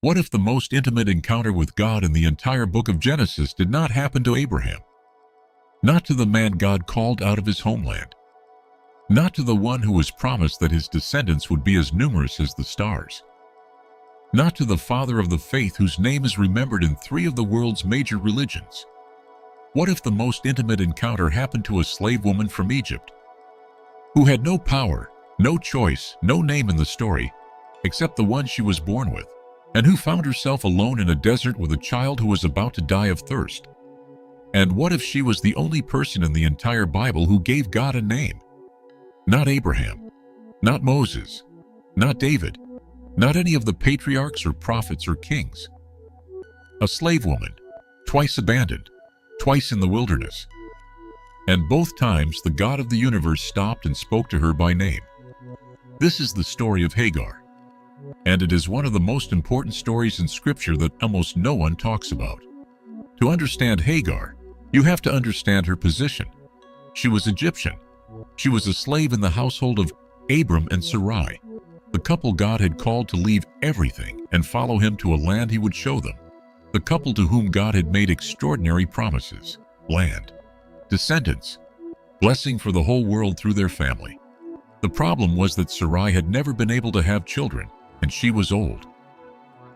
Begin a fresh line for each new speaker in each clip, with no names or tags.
What if the most intimate encounter with God in the entire book of Genesis did not happen to Abraham? Not to the man God called out of his homeland. Not to the one who was promised that his descendants would be as numerous as the stars. Not to the father of the faith whose name is remembered in 3 of the world's major religions. What if the most intimate encounter happened to a slave woman from Egypt, who had no power, no choice, no name in the story, except the one she was born with, and who found herself alone in a desert with a child who was about to die of thirst? And what if she was the only person in the entire Bible who gave God a name? Not Abraham, not Moses, not David, not any of the patriarchs or prophets or kings. A slave woman, twice abandoned, twice in the wilderness. And both times the God of the universe stopped and spoke to her by name. This is the story of Hagar. And it is one of the most important stories in Scripture that almost no one talks about. To understand Hagar, you have to understand her position. She was Egyptian. She was a slave in the household of Abram and Sarai, the couple God had called to leave everything and follow him to a land he would show them. The couple to whom God had made extraordinary promises: land, descendants, blessing for the whole world through their family. The problem was that Sarai had never been able to have children, and she was old.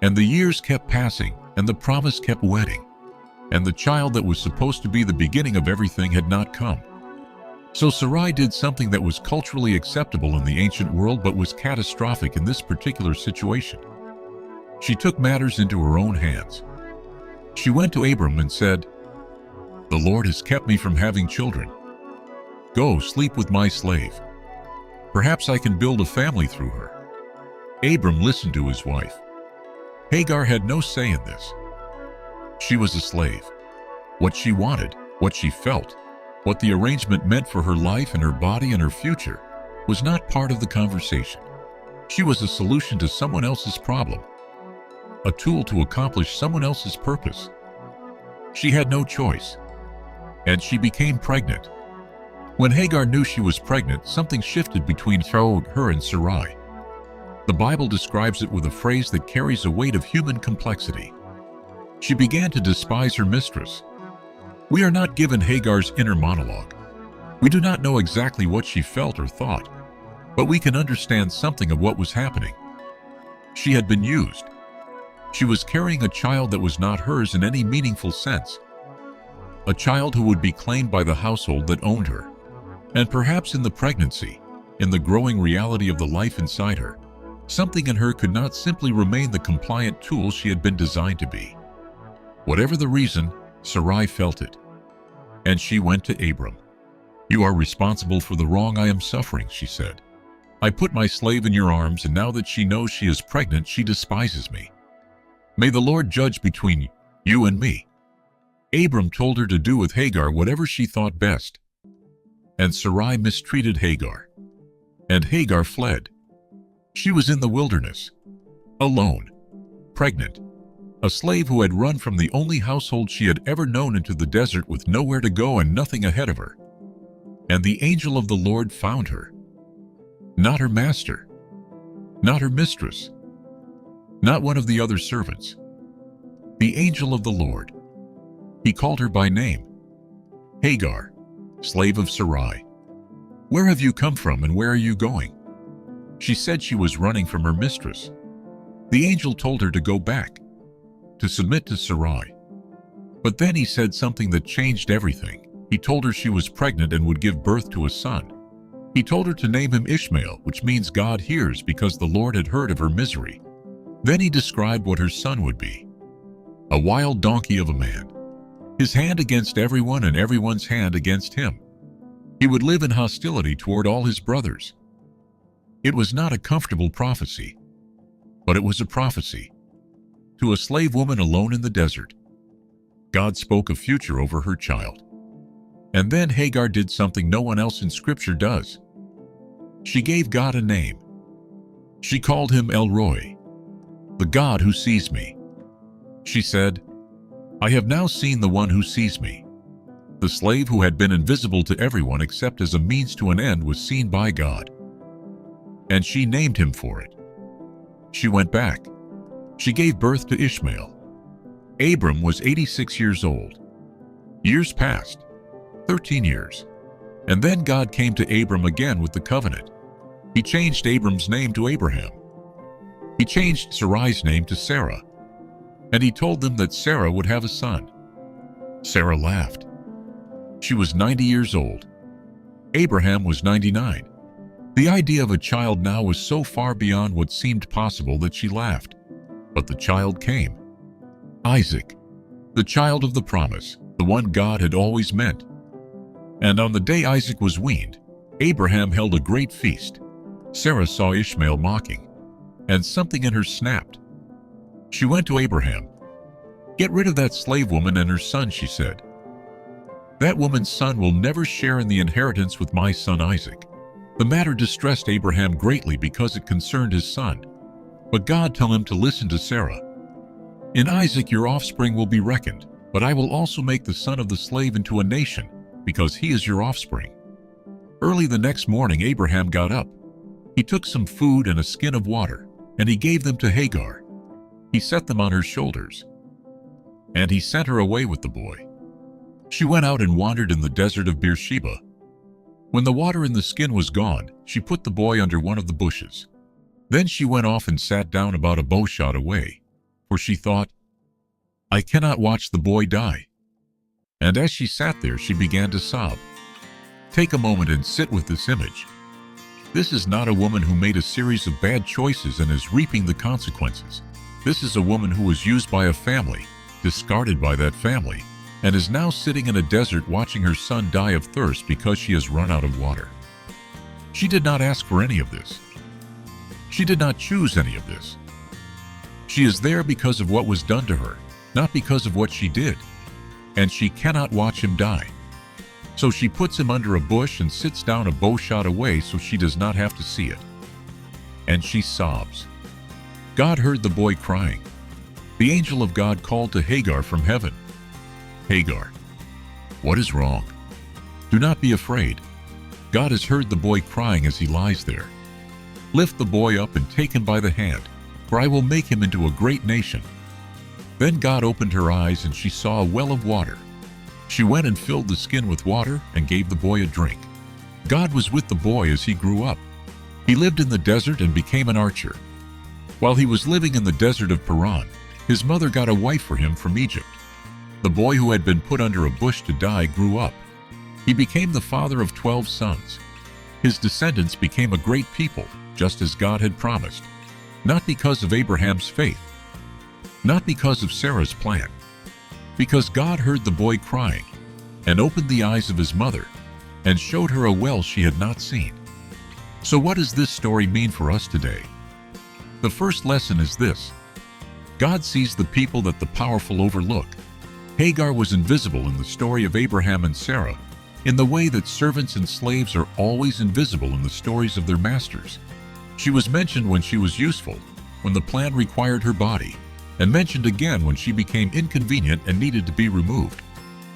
And the years kept passing, and the promise kept wetting, and the child that was supposed to be the beginning of everything had not come. So Sarai did something that was culturally acceptable in the ancient world but was catastrophic in this particular situation. She took matters into her own hands. She went to Abram and said, "The Lord has kept me from having children. Go sleep with my slave. Perhaps I can build a family through her." Abram listened to his wife. Hagar had no say in this. She was a slave. What she wanted, what she felt, what the arrangement meant for her life and her body and her future was not part of the conversation. She was a solution to someone else's problem, a tool to accomplish someone else's purpose. She had no choice, and she became pregnant. When Hagar knew she was pregnant, something shifted between her and Sarai. The Bible describes it with a phrase that carries a weight of human complexity. She began to despise her mistress. We are not given Hagar's inner monologue. We do not know exactly what she felt or thought, but we can understand something of what was happening. She had been used. She was carrying a child that was not hers in any meaningful sense, a child who would be claimed by the household that owned her. And perhaps in the pregnancy, in the growing reality of the life inside her, something in her could not simply remain the compliant tool she had been designed to be. Whatever the reason, Sarai felt it. And she went to Abram. "You are responsible for the wrong I am suffering," she said. "I put my slave in your arms, and now that she knows she is pregnant, she despises me. May the Lord judge between you and me." Abram told her to do with Hagar whatever she thought best. And Sarai mistreated Hagar. And Hagar fled. She was in the wilderness, alone, pregnant, a slave who had run from the only household she had ever known into the desert with nowhere to go and nothing ahead of her. And the angel of the Lord found her. Not her master, not her mistress, not one of the other servants. The angel of the Lord. He called her by name. "Hagar, slave of Sarai, where have you come from and where are you going?" She said she was running from her mistress. The angel told her to go back, to submit to Sarai. But then he said something that changed everything. He told her she was pregnant and would give birth to a son. He told her to name him Ishmael, which means God hears, because the Lord had heard of her misery. Then he described what her son would be: a wild donkey of a man, his hand against everyone and everyone's hand against him. He would live in hostility toward all his brothers. It was not a comfortable prophecy, but it was a prophecy. To a slave woman alone in the desert, God spoke a future over her child. And then Hagar did something no one else in Scripture does. She gave God a name. She called him El Roi, the God who sees me. She said, "I have now seen the one who sees me." The slave who had been invisible to everyone except as a means to an end was seen by God. And she named him for it. She went back. She gave birth to Ishmael. Abram was 86 years old. Years passed, 13 years. And then God came to Abram again with the covenant. He changed Abram's name to Abraham. He changed Sarai's name to Sarah. And he told them that Sarah would have a son. Sarah laughed. She was 90 years old. Abraham was 99. The idea of a child now was so far beyond what seemed possible that she laughed. But the child came. Isaac, the child of the promise, the one God had always meant. And on the day Isaac was weaned, Abraham held a great feast. Sarah saw Ishmael mocking, and something in her snapped. She went to Abraham. "Get rid of that slave woman and her son," she said. "That woman's son will never share in the inheritance with my son Isaac." The matter distressed Abraham greatly because it concerned his son. But God told him to listen to Sarah. "In Isaac your offspring will be reckoned, but I will also make the son of the slave into a nation, because he is your offspring." Early the next morning Abraham got up. He took some food and a skin of water, and he gave them to Hagar. He set them on her shoulders, and he sent her away with the boy. She went out and wandered in the desert of Beersheba. When the water in the skin was gone, she put the boy under one of the bushes. Then she went off and sat down about a bow shot away, for she thought, "I cannot watch the boy die." And as she sat there, she began to sob. Take a moment and sit with this image. This is not a woman who made a series of bad choices and is reaping the consequences. This is a woman who was used by a family, discarded by that family, and is now sitting in a desert watching her son die of thirst because she has run out of water. She did not ask for any of this. She did not choose any of this. She is there because of what was done to her, not because of what she did. And she cannot watch him die. So she puts him under a bush and sits down a bow shot away so she does not have to see it. And she sobs. God heard the boy crying. The angel of God called to Hagar from heaven. "Hagar, what is wrong? Do not be afraid. God has heard the boy crying as he lies there. Lift the boy up and take him by the hand, for I will make him into a great nation." Then God opened her eyes and she saw a well of water. She went and filled the skin with water and gave the boy a drink. God was with the boy as he grew up. He lived in the desert and became an archer. While he was living in the desert of Paran, his mother got a wife for him from Egypt. The boy who had been put under a bush to die grew up. He became the father of 12 sons. His descendants became a great people, just as God had promised, not because of Abraham's faith, not because of Sarah's plan, because God heard the boy crying and opened the eyes of his mother and showed her a well she had not seen. So what does this story mean for us today? The first lesson is this: God sees the people that the powerful overlook. Hagar was invisible in the story of Abraham and Sarah, in the way that servants and slaves are always invisible in the stories of their masters. She was mentioned when she was useful, when the plan required her body, and mentioned again when she became inconvenient and needed to be removed.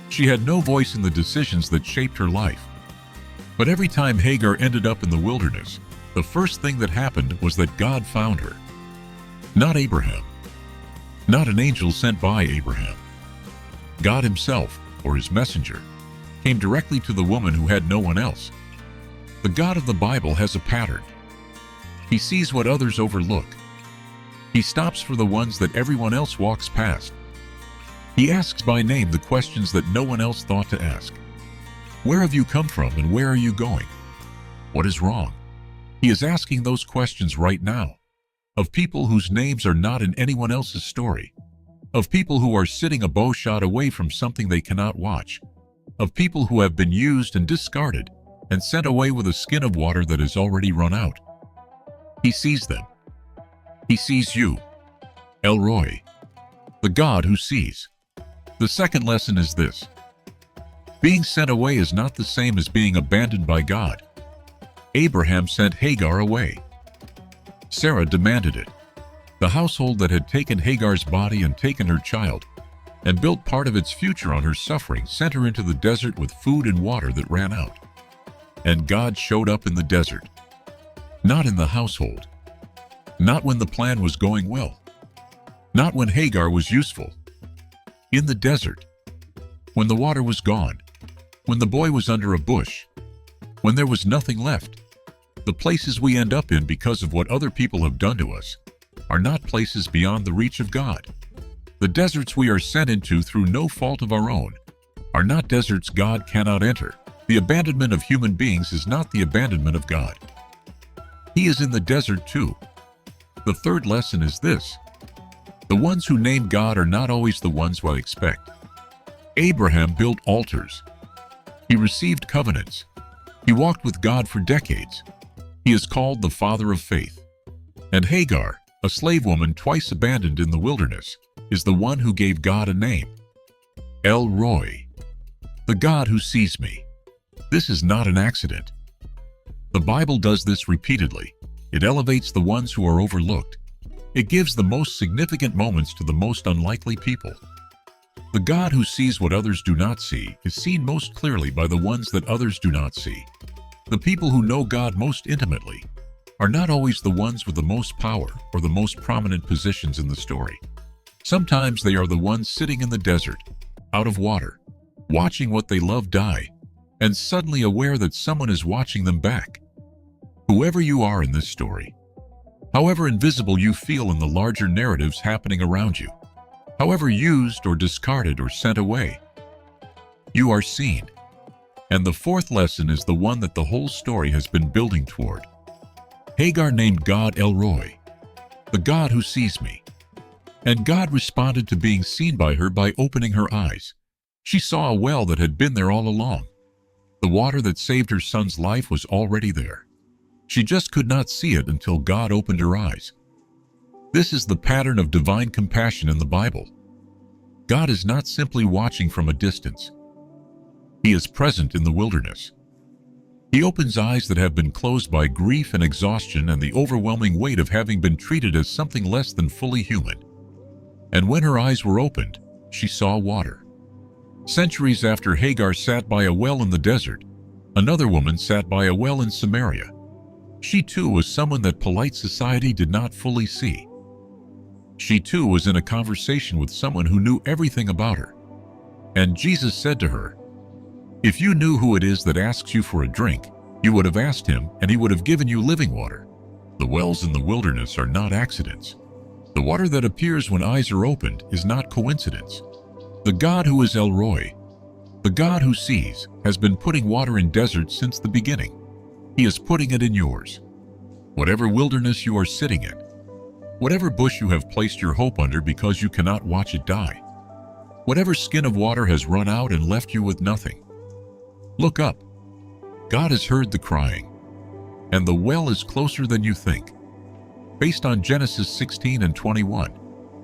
She had no voice in the decisions that shaped her life. But every time Hagar ended up in the wilderness, the first thing that happened was that God found her. Not Abraham. Not an angel sent by Abraham. God himself, or his messenger, came directly to the woman who had no one else. The God of the Bible has a pattern. He sees what others overlook. He stops for the ones that everyone else walks past. He asks by name the questions that no one else thought to ask. Where have you come from and where are you going? What is wrong? He is asking those questions right now, of people whose names are not in anyone else's story, of people who are sitting a bow shot away from something they cannot watch, of people who have been used and discarded and sent away with a skin of water that has already run out. He sees them. He sees you, El Roi, the God who sees. The second lesson is this: being sent away is not the same as being abandoned by God. Abraham sent Hagar away. Sarah demanded it. The household that had taken Hagar's body and taken her child and built part of its future on her suffering sent her into the desert with food and water that ran out. And God showed up in the desert, not in the household, not when the plan was going well. not when Hagar was useful. In the desert, when the water was gone, when the boy was under a bush, when there was nothing left. The places we end up in because of what other people have done to us are not places beyond the reach of God. The deserts we are sent into through no fault of our own are not deserts God cannot enter. The abandonment of human beings is not the abandonment of God. He is in the desert too. The third lesson is this: the ones who name God are not always the ones we expect. Abraham built altars. He received covenants. He walked with God for decades. He is called the father of faith. And Hagar, a slave woman twice abandoned in the wilderness, is the one who gave God a name. El Roi, the God who sees me. This is not an accident. The Bible does this repeatedly. It elevates the ones who are overlooked. It gives the most significant moments to the most unlikely people. The God who sees what others do not see is seen most clearly by the ones that others do not see. The people who know God most intimately are not always the ones with the most power or the most prominent positions in the story. Sometimes they are the ones sitting in the desert, out of water, watching what they love die, and suddenly aware that someone is watching them back. Whoever you are in this story, however invisible you feel in the larger narratives happening around you, however used or discarded or sent away, you are seen. And the fourth lesson is the one that the whole story has been building toward. Hagar named God El Roi, the God who sees me. And God responded to being seen by her by opening her eyes. She saw a well that had been there all along. The water that saved her son's life was already there. She just could not see it until God opened her eyes. This is the pattern of divine compassion in the Bible. God is not simply watching from a distance. He is present in the wilderness. He opens eyes that have been closed by grief and exhaustion and the overwhelming weight of having been treated as something less than fully human. And when her eyes were opened, she saw water. Centuries after Hagar sat by a well in the desert, another woman sat by a well in Samaria. She too was someone that polite society did not fully see. She too was in a conversation with someone who knew everything about her. And Jesus said to her, "If you knew who it is that asks you for a drink, you would have asked him, and he would have given you living water." The wells in the wilderness are not accidents. The water that appears when eyes are opened is not coincidence. The God who is El Roi, the God who sees, has been putting water in deserts since the beginning. He is putting it in yours. Whatever wilderness you are sitting in, whatever bush you have placed your hope under because you cannot watch it die, whatever skin of water has run out and left you with nothing, look up. God has heard the crying, and the well is closer than you think. Based on Genesis 16 and 21,